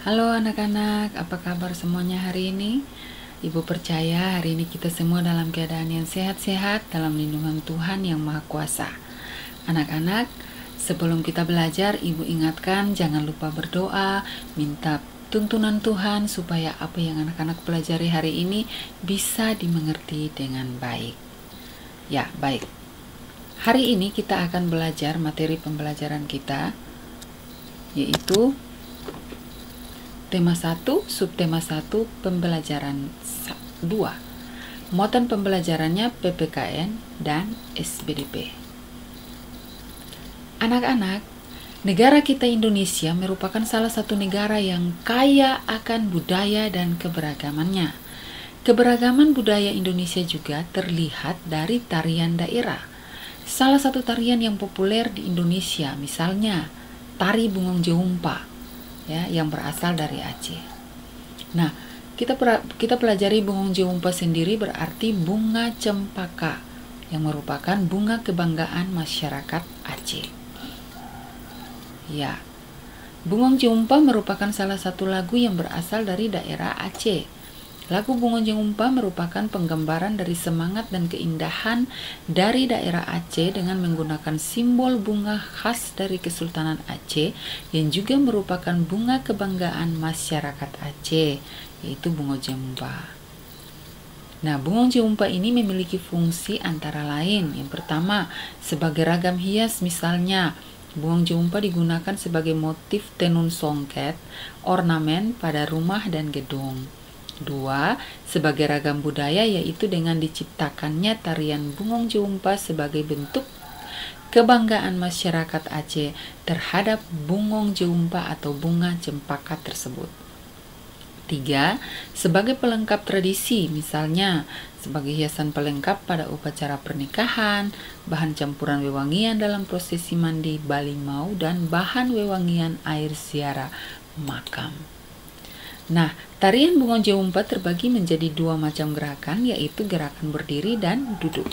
Halo anak-anak, apa kabar semuanya hari ini? Ibu percaya hari ini kita semua dalam keadaan yang sehat-sehat dalam lindungan Tuhan yang Maha Kuasa. Anak-anak, sebelum kita belajar, Ibu ingatkan jangan lupa berdoa, minta tuntunan Tuhan supaya apa yang anak-anak pelajari hari ini bisa dimengerti dengan baik. Ya, baik. Hari ini kita akan belajar materi pembelajaran kita, yaitu tema 1, subtema 1, pembelajaran 2. Muatan pembelajarannya PPKN dan SBDP. Anak-anak, negara kita Indonesia merupakan salah satu negara yang kaya akan budaya dan keberagamannya. Keberagaman budaya Indonesia juga terlihat dari tarian daerah. Salah satu tarian yang populer di Indonesia misalnya tari Bungong Jeumpa, ya, yang berasal dari Aceh. Nah, kita pelajari Bungong Jeumpa sendiri berarti bunga cempaka, yang merupakan bunga kebanggaan masyarakat Aceh. Ya, Bungong Jeumpa merupakan salah satu lagu yang berasal dari daerah Aceh. Lagu Bungong Jeumpa merupakan penggambaran dari semangat dan keindahan dari daerah Aceh dengan menggunakan simbol bunga khas dari Kesultanan Aceh yang juga merupakan bunga kebanggaan masyarakat Aceh, yaitu Bungong Jeumpa. Nah, Bungong Jeumpa ini memiliki fungsi antara lain. Yang pertama, sebagai ragam hias misalnya, Bungong Jeumpa digunakan sebagai motif tenun songket, ornamen pada rumah dan gedung. 2. Sebagai ragam budaya, yaitu dengan diciptakannya tarian Bungong Jeumpa sebagai bentuk kebanggaan masyarakat Aceh terhadap Bungong Jeumpa atau bunga cempaka tersebut. 3. Sebagai pelengkap tradisi, misalnya sebagai hiasan pelengkap pada upacara pernikahan, bahan campuran wewangian dalam prosesi mandi balimau, dan bahan wewangian air ziarah makam. Nah, tarian Bungong Jeumpa terbagi menjadi 2 macam gerakan, yaitu gerakan berdiri dan duduk.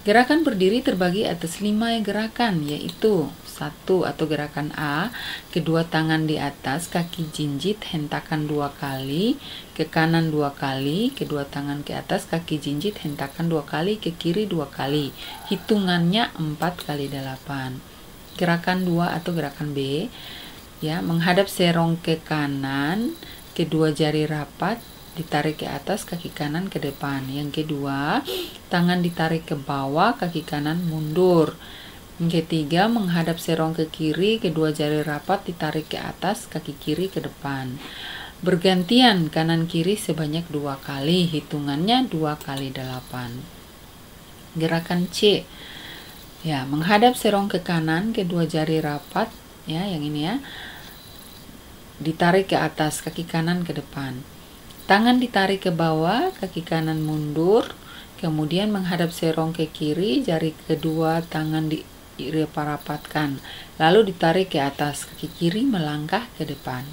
Gerakan berdiri terbagi atas 5 gerakan, yaitu 1 atau gerakan A, kedua tangan di atas, kaki jinjit, hentakan 2 kali, ke kanan 2 kali, kedua tangan ke atas, kaki jinjit, hentakan 2 kali, ke kiri 2 kali. Hitungannya 4 kali 8. Gerakan 2 atau gerakan B, ya, menghadap serong ke kanan, kedua jari rapat, ditarik ke atas, kaki kanan ke depan. Yang kedua, tangan ditarik ke bawah, kaki kanan mundur. Yang ketiga, menghadap serong ke kiri, kedua jari rapat, ditarik ke atas, kaki kiri ke depan. Bergantian kanan kiri sebanyak 2 kali, hitungannya 2 kali 8. Gerakan C, ya, menghadap serong ke kanan, kedua jari rapat, ya, yang ini ya, ditarik ke atas, kaki kanan ke depan. Tangan ditarik ke bawah, kaki kanan mundur, kemudian menghadap serong ke kiri, jari kedua tangan dirapatkan, lalu ditarik ke atas, kaki kiri melangkah ke depan.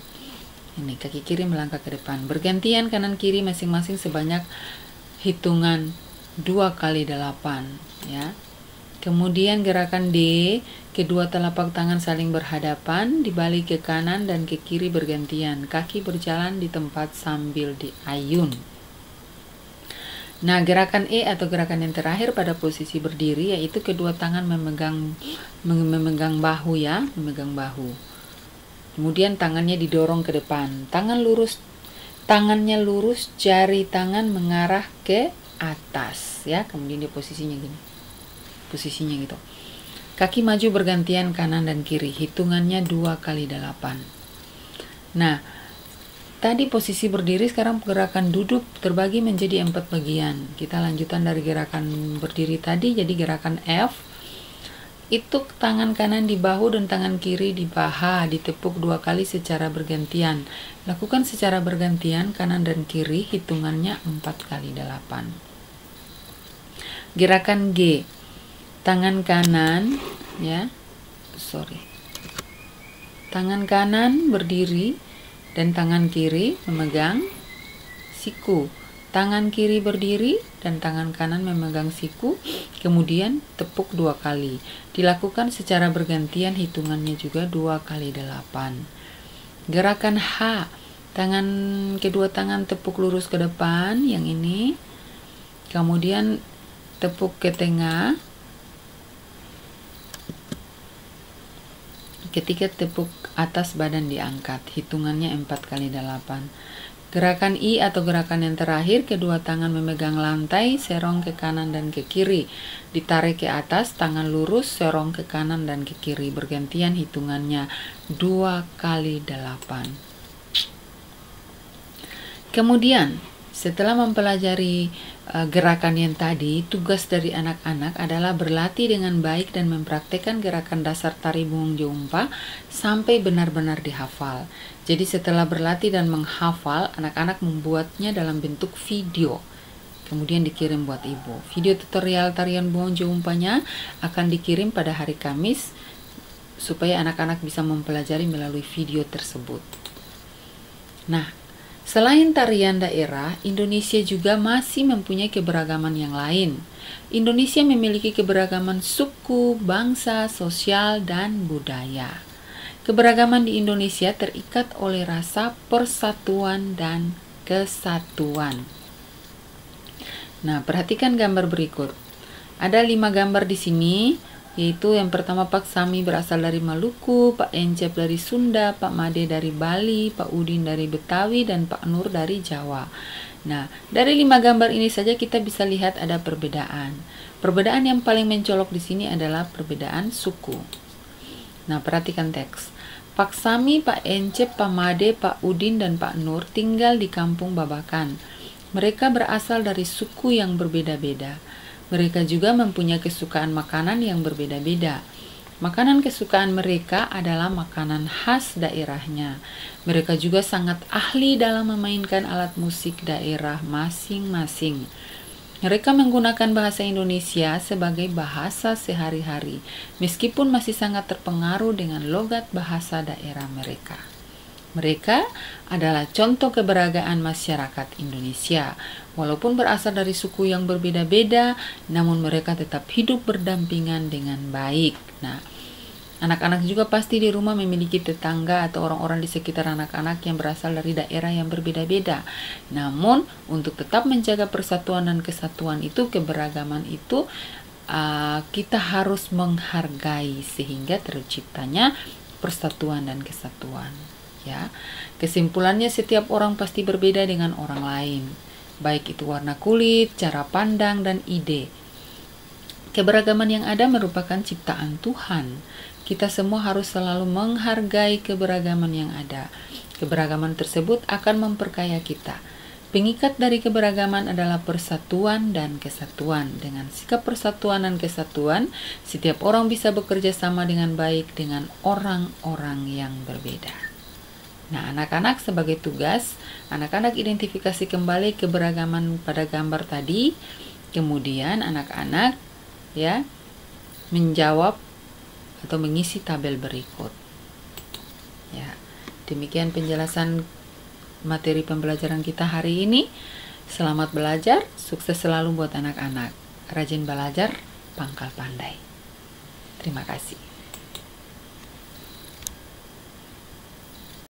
Ini kaki kiri melangkah ke depan. Bergantian kanan kiri masing-masing sebanyak hitungan 2 kali 8, ya. Kemudian gerakan D, kedua telapak tangan saling berhadapan, dibalik ke kanan dan ke kiri bergantian. Kaki berjalan di tempat sambil diayun. Nah, gerakan E atau gerakan yang terakhir pada posisi berdiri, yaitu kedua tangan memegang bahu, ya, memegang bahu. Kemudian tangannya didorong ke depan. Tangannya lurus, jari tangan mengarah ke atas, ya. Kemudian di posisinya gini. Posisinya gitu. Kaki maju bergantian kanan dan kiri, hitungannya 2 kali 8. Nah, tadi posisi berdiri, sekarang gerakan duduk terbagi menjadi 4 bagian. Kita lanjutan dari gerakan berdiri tadi, jadi gerakan F itu tangan kanan di bahu dan tangan kiri di paha, ditepuk 2 kali secara bergantian. Lakukan secara bergantian kanan dan kiri, hitungannya 4 kali 8. Gerakan G, tangan kanan, ya, tangan kanan berdiri dan tangan kiri memegang siku. Tangan kiri berdiri dan tangan kanan memegang siku, kemudian tepuk 2 kali. Dilakukan secara bergantian, hitungannya juga 2 kali 8. Gerakan H, kedua tangan tepuk lurus ke depan, yang ini. Kemudian tepuk ke tengah. Ketika tepuk atas badan diangkat, hitungannya 4 kali 8. Gerakan I atau gerakan yang terakhir, kedua tangan memegang lantai, serong ke kanan dan ke kiri. Ditarik ke atas, tangan lurus, serong ke kanan dan ke kiri. Bergantian, hitungannya 2 kali 8. Kemudian, setelah mempelajari gerakan yang tadi, tugas dari anak-anak adalah berlatih dengan baik dan mempraktekkan gerakan dasar tari Bungong Jeumpa sampai benar-benar dihafal. Jadi setelah berlatih dan menghafal, anak-anak membuatnya dalam bentuk video. Kemudian dikirim buat ibu. Video tutorial tarian Bungong Jeumpanya akan dikirim pada hari Kamis supaya anak-anak bisa mempelajari melalui video tersebut. Nah, selain tarian daerah, Indonesia juga masih mempunyai keberagaman yang lain. Indonesia memiliki keberagaman suku, bangsa, sosial, dan budaya. Keberagaman di Indonesia terikat oleh rasa persatuan dan kesatuan. Nah, perhatikan gambar berikut. Ada 5 gambar di sini, yaitu yang pertama Pak Sami berasal dari Maluku, Pak Encep dari Sunda, Pak Made dari Bali, Pak Udin dari Betawi, dan Pak Nur dari Jawa. Nah, dari 5 gambar ini saja kita bisa lihat ada perbedaan. Perbedaan yang paling mencolok di sini adalah perbedaan suku. Nah, perhatikan teks. Pak Sami, Pak Encep, Pak Made, Pak Udin, dan Pak Nur tinggal di Kampung Babakan. Mereka berasal dari suku yang berbeda-beda. Mereka juga mempunyai kesukaan makanan yang berbeda-beda. Makanan kesukaan mereka adalah makanan khas daerahnya. Mereka juga sangat ahli dalam memainkan alat musik daerah masing-masing. Mereka menggunakan bahasa Indonesia sebagai bahasa sehari-hari, meskipun masih sangat terpengaruh dengan logat bahasa daerah mereka. Mereka adalah contoh keberagaman masyarakat Indonesia. Walaupun berasal dari suku yang berbeda-beda, namun mereka tetap hidup berdampingan dengan baik. Nah, anak-anak juga pasti di rumah memiliki tetangga atau orang-orang di sekitar anak-anak yang berasal dari daerah yang berbeda-beda. Namun, untuk tetap menjaga persatuan dan kesatuan itu, keberagaman itu, kita harus menghargai sehingga terciptanya persatuan dan kesatuan. Ya, kesimpulannya setiap orang pasti berbeda dengan orang lain, baik itu warna kulit, cara pandang, dan ide. Keberagaman yang ada merupakan ciptaan Tuhan. Kita semua harus selalu menghargai keberagaman yang ada. Keberagaman tersebut akan memperkaya kita. Pengikat dari keberagaman adalah persatuan dan kesatuan. Dengan sikap persatuan dan kesatuan, setiap orang bisa bekerja sama dengan baik dengan orang-orang yang berbeda. Nah, anak-anak sebagai tugas, anak-anak identifikasi kembali keberagaman pada gambar tadi. Kemudian anak-anak menjawab atau mengisi tabel berikut. Ya, demikian penjelasan materi pembelajaran kita hari ini. Selamat belajar, sukses selalu buat anak-anak. Rajin belajar, pangkal pandai. Terima kasih.